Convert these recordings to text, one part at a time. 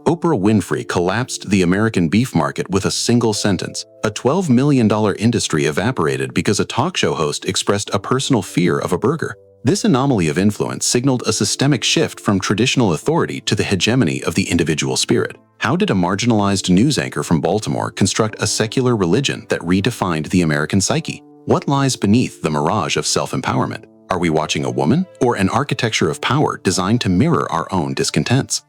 Oprah Winfrey collapsed the American beef market with a single sentence. A $12 million industry evaporated because a talk show host expressed a personal fear of a burger. This anomaly of influence signaled a systemic shift from traditional authority to the hegemony of the individual spirit. How did a marginalized news anchor from Baltimore construct a secular religion that redefined the American psyche? What lies beneath the mirage of self-empowerment? Are we watching a woman or an architecture of power designed to mirror our own discontents?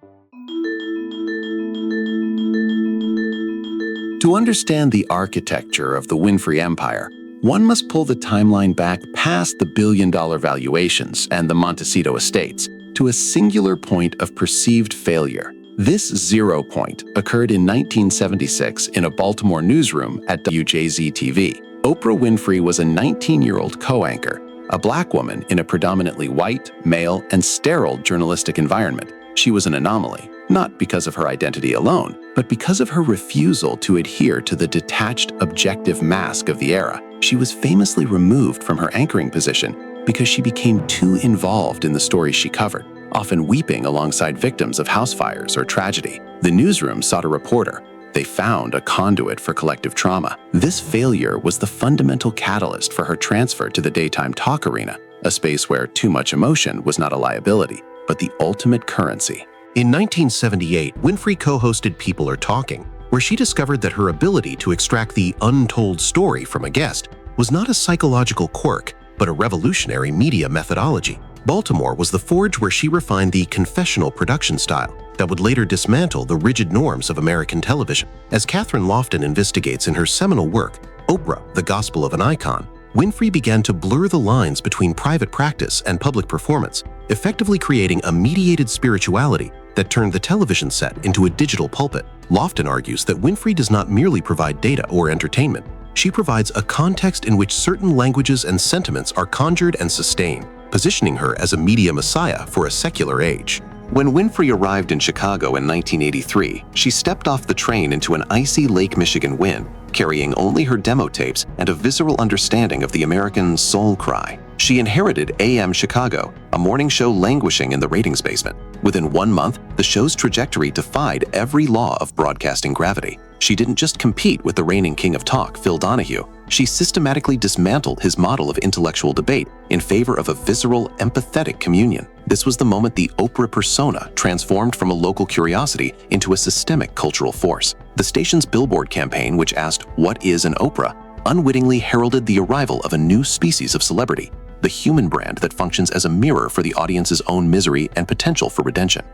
To understand the architecture of the Winfrey empire, one must pull the timeline back past the billion-dollar valuations and the Montecito estates to a singular point of perceived failure. This zero point occurred in 1976 in a Baltimore newsroom at WJZ-TV. Oprah Winfrey was a 19-year-old co-anchor, a black woman in a predominantly white, male, and sterile journalistic environment. She was an anomaly, not because of her identity alone, but because of her refusal to adhere to the detached, objective mask of the era. She was famously removed from her anchoring position because she became too involved in the stories she covered, often weeping alongside victims of house fires or tragedy. The newsroom sought a reporter. They found a conduit for collective trauma. This failure was the fundamental catalyst for her transfer to the daytime talk arena, a space where too much emotion was not a liability, but the ultimate currency. In 1978, Winfrey co-hosted People Are Talking, where she discovered that her ability to extract the untold story from a guest was not a psychological quirk, but a revolutionary media methodology. Baltimore was the forge where she refined the confessional production style that would later dismantle the rigid norms of American television. As Catherine Lofton investigates in her seminal work, Oprah, The Gospel of an Icon, Winfrey began to blur the lines between private practice and public performance, effectively creating a mediated spirituality that turned the television set into a digital pulpit. Lofton argues that Winfrey does not merely provide data or entertainment. She provides a context in which certain languages and sentiments are conjured and sustained, positioning her as a media messiah for a secular age. When Winfrey arrived in Chicago in 1983, she stepped off the train into an icy Lake Michigan wind, carrying only her demo tapes and a visceral understanding of the American soul cry. She inherited AM Chicago, a morning show languishing in the ratings basement. Within 1 month, the show's trajectory defied every law of broadcasting gravity. She didn't just compete with the reigning king of talk, Phil Donahue. She systematically dismantled his model of intellectual debate in favor of a visceral, empathetic communion. This was the moment the Oprah persona transformed from a local curiosity into a systemic cultural force. The station's billboard campaign, which asked, "What is an Oprah?" unwittingly heralded the arrival of a new species of celebrity, the human brand that functions as a mirror for the audience's own misery and potential for redemption.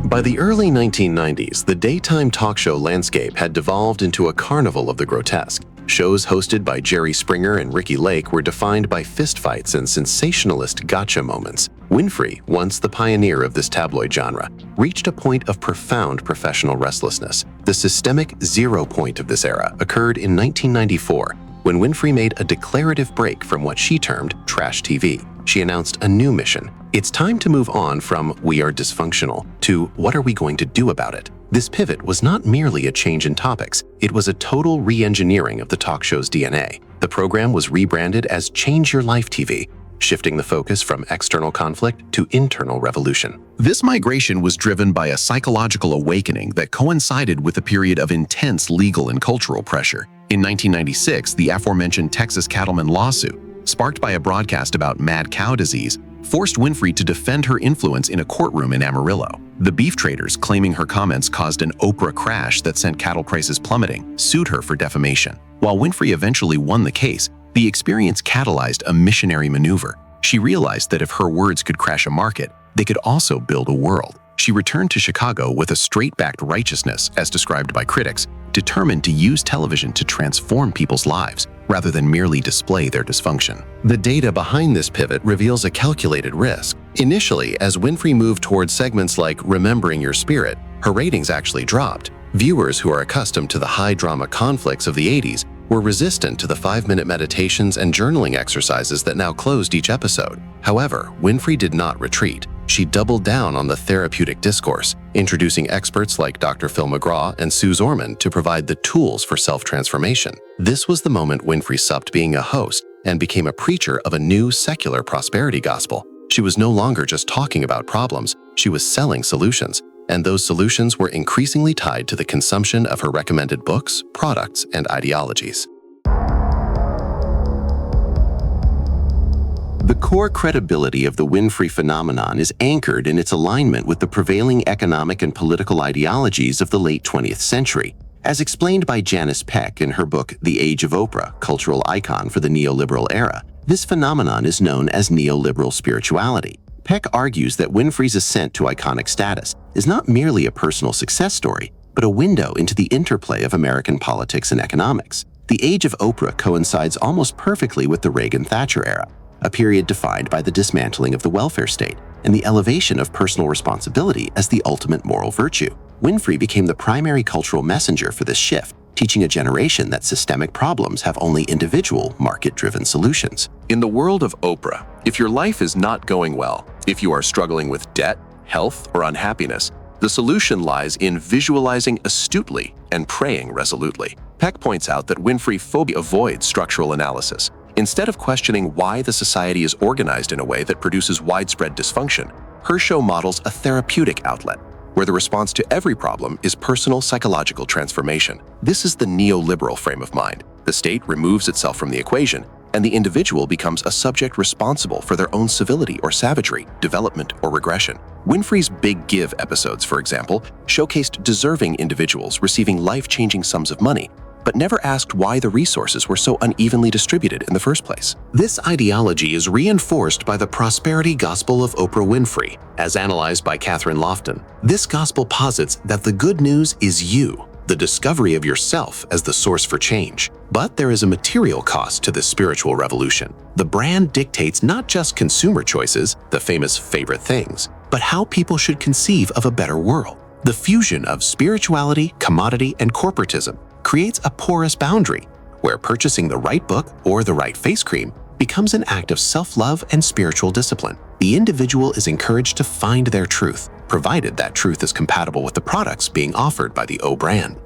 By the early 1990s, the daytime talk show landscape had devolved into a carnival of the grotesque. Shows hosted by Jerry Springer and Ricky Lake were defined by fistfights and sensationalist gotcha moments. Winfrey, once the pioneer of this tabloid genre, reached a point of profound professional restlessness. The systemic zero point of this era occurred in 1994, when Winfrey made a declarative break from what she termed trash TV. She announced a new mission. It's time to move on from "we are dysfunctional" to "what are we going to do about it?" This pivot was not merely a change in topics, it was a total re-engineering of the talk show's DNA. The program was rebranded as Change Your Life TV, shifting the focus from external conflict to internal revolution. This migration was driven by a psychological awakening that coincided with a period of intense legal and cultural pressure. In 1996, the aforementioned Texas cattleman lawsuit, sparked by a broadcast about mad cow disease, forced Winfrey to defend her influence in a courtroom in Amarillo. The beef traders, claiming her comments caused an Oprah crash that sent cattle prices plummeting, sued her for defamation. While Winfrey eventually won the case, the experience catalyzed a missionary maneuver. She realized that if her words could crash a market, they could also build a world. She returned to Chicago with a straight-backed righteousness, as described by critics, determined to use television to transform people's lives, rather than merely display their dysfunction. The data behind this pivot reveals a calculated risk. Initially, as Winfrey moved towards segments like Remembering Your Spirit, her ratings actually dropped. Viewers who are accustomed to the high-drama conflicts of the 80s were resistant to the 5-minute meditations and journaling exercises that now closed each episode. However, Winfrey did not retreat. She doubled down on the therapeutic discourse, introducing experts like Dr. Phil McGraw and Sue Zorman to provide the tools for self-transformation. This was the moment Winfrey stopped being a host and became a preacher of a new secular prosperity gospel. She was no longer just talking about problems, she was selling solutions, and those solutions were increasingly tied to the consumption of her recommended books, products, and ideologies. The core credibility of the Winfrey phenomenon is anchored in its alignment with the prevailing economic and political ideologies of the late 20th century. As explained by Janice Peck in her book The Age of Oprah, Cultural Icon for the Neoliberal Era, this phenomenon is known as neoliberal spirituality. Peck argues that Winfrey's ascent to iconic status is not merely a personal success story, but a window into the interplay of American politics and economics. The Age of Oprah coincides almost perfectly with the Reagan-Thatcher era, a period defined by the dismantling of the welfare state and the elevation of personal responsibility as the ultimate moral virtue. Winfrey became the primary cultural messenger for this shift, teaching a generation that systemic problems have only individual, market-driven solutions. In the world of Oprah, if your life is not going well, if you are struggling with debt, health, or unhappiness, the solution lies in visualizing astutely and praying resolutely. Peck points out that Winfrey phobia avoids structural analysis. Instead of questioning why the society is organized in a way that produces widespread dysfunction, her show models a therapeutic outlet, where the response to every problem is personal psychological transformation. This is the neoliberal frame of mind. The state removes itself from the equation, and the individual becomes a subject responsible for their own civility or savagery, development or regression. Winfrey's Big Give episodes, for example, showcased deserving individuals receiving life-changing sums of money, but never asked why the resources were so unevenly distributed in the first place. This ideology is reinforced by the prosperity gospel of Oprah Winfrey, as analyzed by Catherine Lofton. This gospel posits that the good news is you, the discovery of yourself as the source for change. But there is a material cost to this spiritual revolution. The brand dictates not just consumer choices, the famous favorite things, but how people should conceive of a better world. The fusion of spirituality, commodity, and corporatism creates a porous boundary where purchasing the right book or the right face cream becomes an act of self-love and spiritual discipline. The individual is encouraged to find their truth, provided that truth is compatible with the products being offered by the O brand.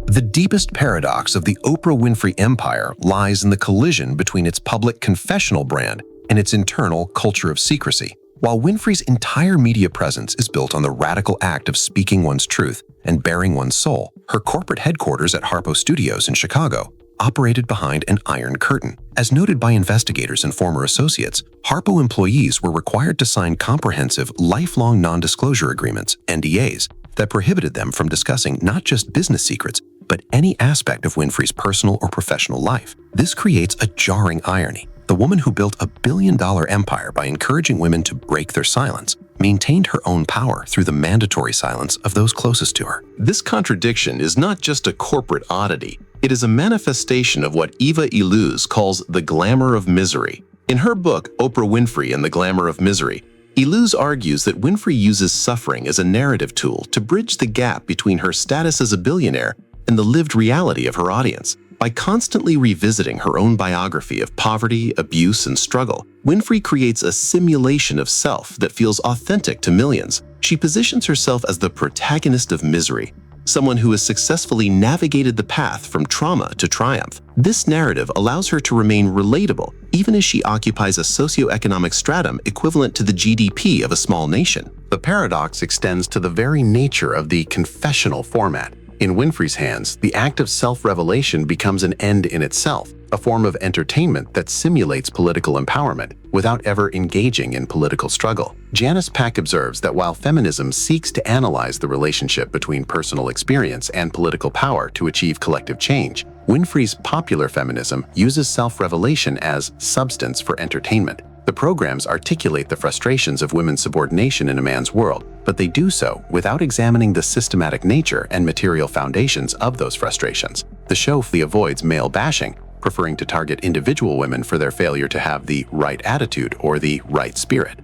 The deepest paradox of the Oprah Winfrey empire lies in the collision between its public confessional brand and its internal culture of secrecy. While Winfrey's entire media presence is built on the radical act of speaking one's truth and bearing one's soul, her corporate headquarters at Harpo Studios in Chicago operated behind an iron curtain. As noted by investigators and former associates, Harpo employees were required to sign comprehensive, lifelong non-disclosure agreements, NDAs, that prohibited them from discussing not just business secrets, but any aspect of Winfrey's personal or professional life. This creates a jarring irony. The woman who built a billion-dollar empire by encouraging women to break their silence maintained her own power through the mandatory silence of those closest to her. This contradiction is not just a corporate oddity. It is a manifestation of what Eva Illouz calls the glamour of misery. In her book, Oprah Winfrey and the Glamour of Misery, Illouz argues that Winfrey uses suffering as a narrative tool to bridge the gap between her status as a billionaire and the lived reality of her audience. By constantly revisiting her own biography of poverty, abuse, and struggle, Winfrey creates a simulation of self that feels authentic to millions. She positions herself as the protagonist of misery, someone who has successfully navigated the path from trauma to triumph. This narrative allows her to remain relatable, even as she occupies a socioeconomic stratum equivalent to the GDP of a small nation. The paradox extends to the very nature of the confessional format. In Winfrey's hands, the act of self-revelation becomes an end in itself, a form of entertainment that simulates political empowerment without ever engaging in political struggle. Janice Peck observes that while feminism seeks to analyze the relationship between personal experience and political power to achieve collective change, Winfrey's popular feminism uses self-revelation as substance for entertainment. The programs articulate the frustrations of women's subordination in a man's world, but they do so without examining the systematic nature and material foundations of those frustrations. The show avoids male bashing, preferring to target individual women for their failure to have the right attitude or the right spirit.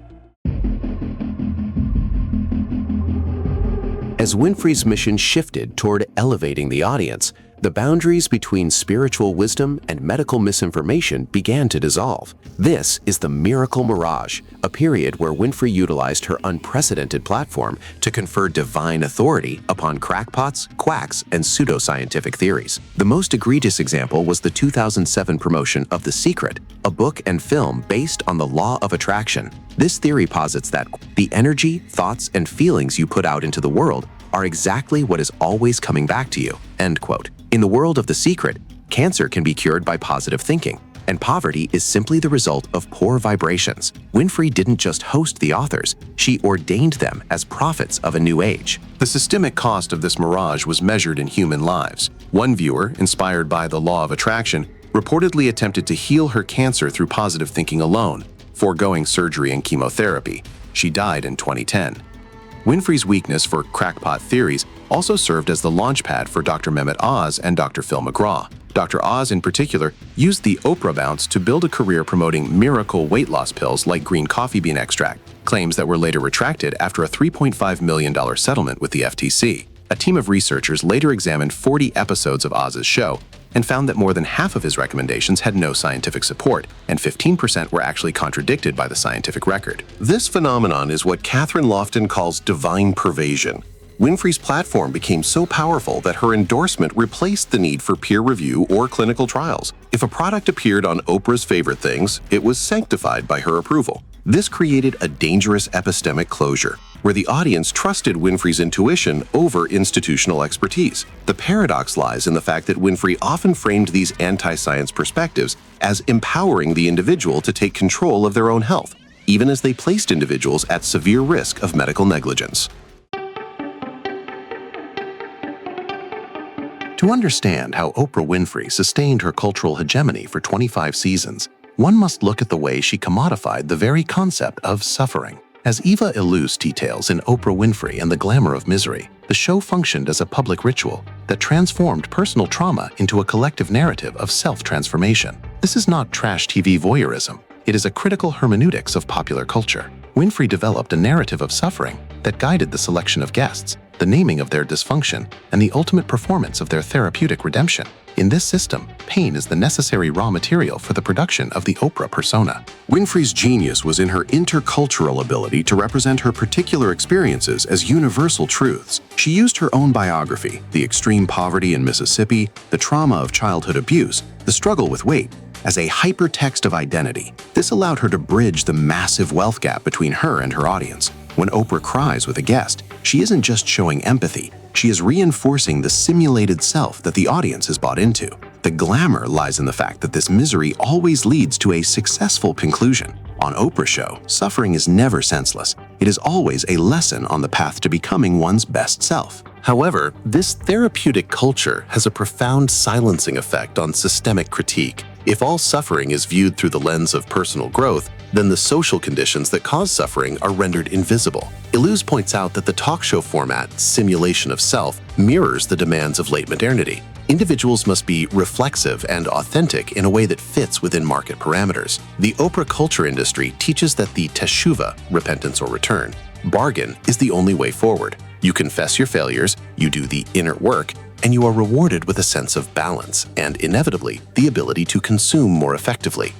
As Winfrey's mission shifted toward elevating the audience, the boundaries between spiritual wisdom and medical misinformation began to dissolve. This is the miracle mirage, a period where Winfrey utilized her unprecedented platform to confer divine authority upon crackpots, quacks, and pseudoscientific theories. The most egregious example was the 2007 promotion of The Secret, a book and film based on the law of attraction. This theory posits that the energy, thoughts, and feelings you put out into the world are exactly what is always coming back to you. End quote. In the world of The Secret, cancer can be cured by positive thinking, and poverty is simply the result of poor vibrations. Winfrey didn't just host the authors, she ordained them as prophets of a new age. The systemic cost of this mirage was measured in human lives. One viewer, inspired by the law of attraction, reportedly attempted to heal her cancer through positive thinking alone, foregoing surgery and chemotherapy. She died in 2010. Winfrey's weakness for crackpot theories also served as the launchpad for Dr. Mehmet Oz and Dr. Phil McGraw. Dr. Oz, in particular, used the Oprah bounce to build a career promoting miracle weight loss pills like green coffee bean extract, claims that were later retracted after a $3.5 million settlement with the FTC. A team of researchers later examined 40 episodes of Oz's show and found that more than half of his recommendations had no scientific support, and 15% were actually contradicted by the scientific record. This phenomenon is what Catherine Lofton calls divine pervasion. Winfrey's platform became so powerful that her endorsement replaced the need for peer review or clinical trials. If a product appeared on Oprah's favorite things, it was sanctified by her approval. This created a dangerous epistemic closure, where the audience trusted Winfrey's intuition over institutional expertise. The paradox lies in the fact that Winfrey often framed these anti-science perspectives as empowering the individual to take control of their own health, even as they placed individuals at severe risk of medical negligence. To understand how Oprah Winfrey sustained her cultural hegemony for 25 seasons, one must look at the way she commodified the very concept of suffering. As Eva Illouz details in Oprah Winfrey and the Glamour of Misery, the show functioned as a public ritual that transformed personal trauma into a collective narrative of self-transformation. This is not trash TV voyeurism. It is a critical hermeneutics of popular culture. Winfrey developed a narrative of suffering that guided the selection of guests, the naming of their dysfunction, and the ultimate performance of their therapeutic redemption. In this system, pain is the necessary raw material for the production of the Oprah persona. Winfrey's genius was in her intercultural ability to represent her particular experiences as universal truths. She used her own biography, the extreme poverty in Mississippi, the trauma of childhood abuse, the struggle with weight, as a hypertext of identity. This allowed her to bridge the massive wealth gap between her and her audience. When Oprah cries with a guest, she isn't just showing empathy, she is reinforcing the simulated self that the audience has bought into. The glamour lies in the fact that this misery always leads to a successful conclusion. On Oprah's show, suffering is never senseless. It is always a lesson on the path to becoming one's best self. However, this therapeutic culture has a profound silencing effect on systemic critique. If all suffering is viewed through the lens of personal growth, then the social conditions that cause suffering are rendered invisible. Illouz points out that the talk show format, simulation of self, mirrors the demands of late modernity. Individuals must be reflexive and authentic in a way that fits within market parameters. The Oprah culture industry teaches that the teshuva, repentance or return, bargain is the only way forward. You confess your failures, you do the inner work, and you are rewarded with a sense of balance and, inevitably, the ability to consume more effectively.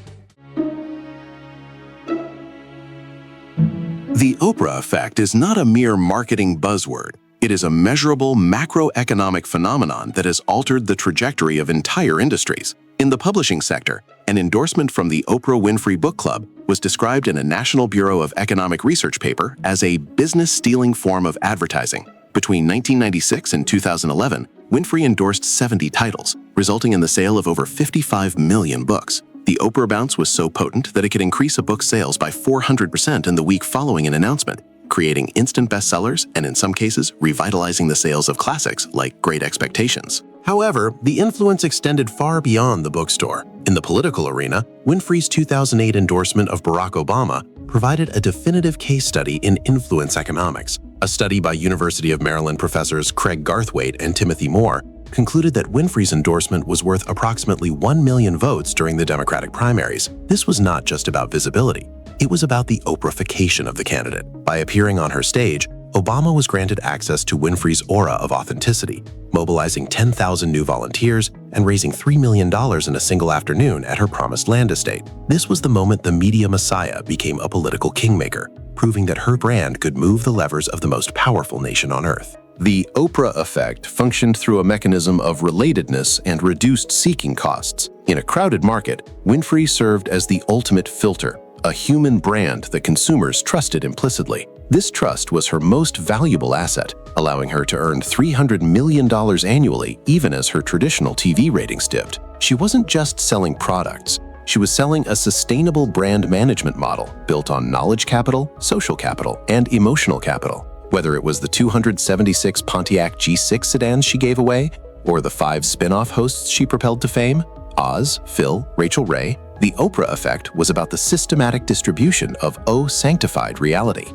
The Oprah effect is not a mere marketing buzzword. It is a measurable macroeconomic phenomenon that has altered the trajectory of entire industries. In the publishing sector, an endorsement from the Oprah Winfrey Book Club was described in a National Bureau of Economic Research paper as a business-stealing form of advertising. Between 1996 and 2011, Winfrey endorsed 70 titles, resulting in the sale of over 55 million books. The Oprah bounce was so potent that it could increase a book's sales by 400% in the week following an announcement, creating instant bestsellers and, in some cases, revitalizing the sales of classics like Great Expectations. However, the influence extended far beyond the bookstore. In the political arena, Winfrey's 2008 endorsement of Barack Obama provided a definitive case study in influence economics. A study by University of Maryland professors Craig Garthwaite and Timothy Moore concluded that Winfrey's endorsement was worth approximately 1 million votes during the Democratic primaries. This was not just about visibility. It was about the Oprahification of the candidate. By appearing on her stage, Obama was granted access to Winfrey's aura of authenticity, mobilizing 10,000 new volunteers and raising $3 million in a single afternoon at her promised land estate. This was the moment the media messiah became a political kingmaker, proving that her brand could move the levers of the most powerful nation on earth. The Oprah effect functioned through a mechanism of relatedness and reduced seeking costs. In a crowded market, Winfrey served as the ultimate filter, a human brand that consumers trusted implicitly. This trust was her most valuable asset, allowing her to earn $300 million annually even as her traditional TV ratings dipped. She wasn't just selling products. She was selling a sustainable brand management model built on knowledge capital, social capital, and emotional capital. Whether it was the 276 Pontiac G6 sedans she gave away, or the 5 spin-off hosts she propelled to fame, Oz, Phil, Rachel Ray, the Oprah effect was about the systematic distribution of sanctified reality.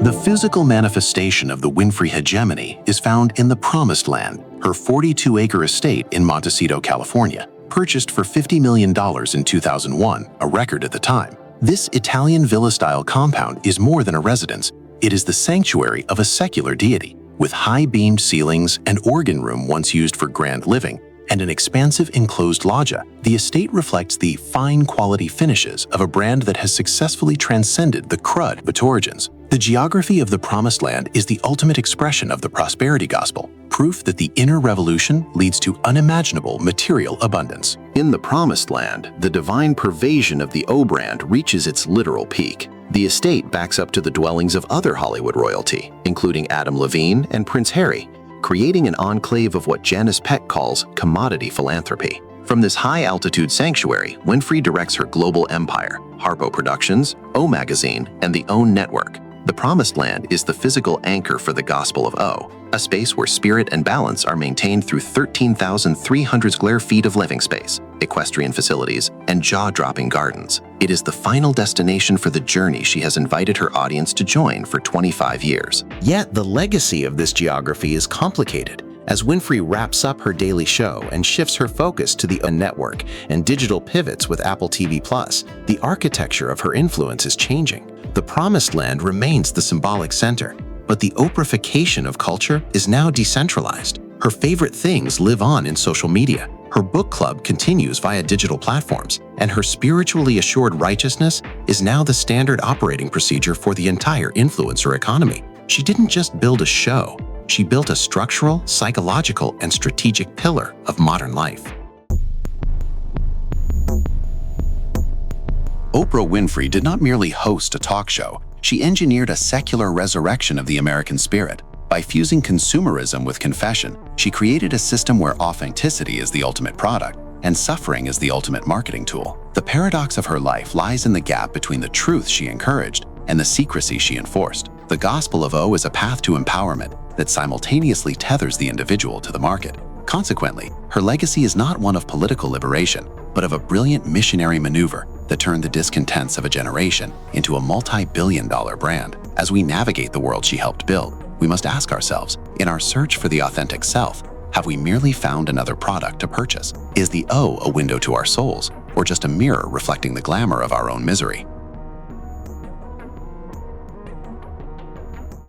The physical manifestation of the Winfrey hegemony is found in the Promised Land, her 42-acre estate in Montecito, California, purchased for $50 million in 2001, a record at the time. This Italian villa-style compound is more than a residence. It is the sanctuary of a secular deity, with high-beamed ceilings, an organ room once used for grand living, and an expansive enclosed loggia. The estate reflects the fine quality finishes of a brand that has successfully transcended the crud of its origins. The geography of the Promised Land is the ultimate expression of the prosperity gospel, proof that the inner revolution leads to unimaginable material abundance. In the Promised Land, the divine pervasion of the O brand reaches its literal peak. The estate backs up to the dwellings of other Hollywood royalty, including Adam Levine and Prince Harry, creating an enclave of what Janice Peck calls commodity philanthropy. From this high-altitude sanctuary, Winfrey directs her global empire, Harpo Productions, O Magazine, and the OWN Network. The Promised Land is the physical anchor for the Gospel of O, a space where spirit and balance are maintained through 13,300 square feet of living space, equestrian facilities, and jaw-dropping gardens. It is the final destination for the journey she has invited her audience to join for 25 years. Yet the legacy of this geography is complicated. As Winfrey wraps up her daily show and shifts her focus to the OWN network and digital pivots with Apple TV+, the architecture of her influence is changing. The Promised Land remains the symbolic center, but the Oprahification of culture is now decentralized. Her favorite things live on in social media. Her book club continues via digital platforms, and her spiritually assured righteousness is now the standard operating procedure for the entire influencer economy. She didn't just build a show, she built a structural, psychological, and strategic pillar of modern life. Oprah Winfrey did not merely host a talk show, she engineered a secular resurrection of the American spirit. By fusing consumerism with confession, she created a system where authenticity is the ultimate product and suffering is the ultimate marketing tool. The paradox of her life lies in the gap between the truth she encouraged and the secrecy she enforced. The Gospel of O is a path to empowerment that simultaneously tethers the individual to the market. Consequently, her legacy is not one of political liberation, but of a brilliant missionary maneuver that turned the discontents of a generation into a multi-billion-dollar brand. As we navigate the world she helped build, we must ask ourselves, in our search for the authentic self, have we merely found another product to purchase? Is the O a window to our souls, or just a mirror reflecting the glamour of our own misery?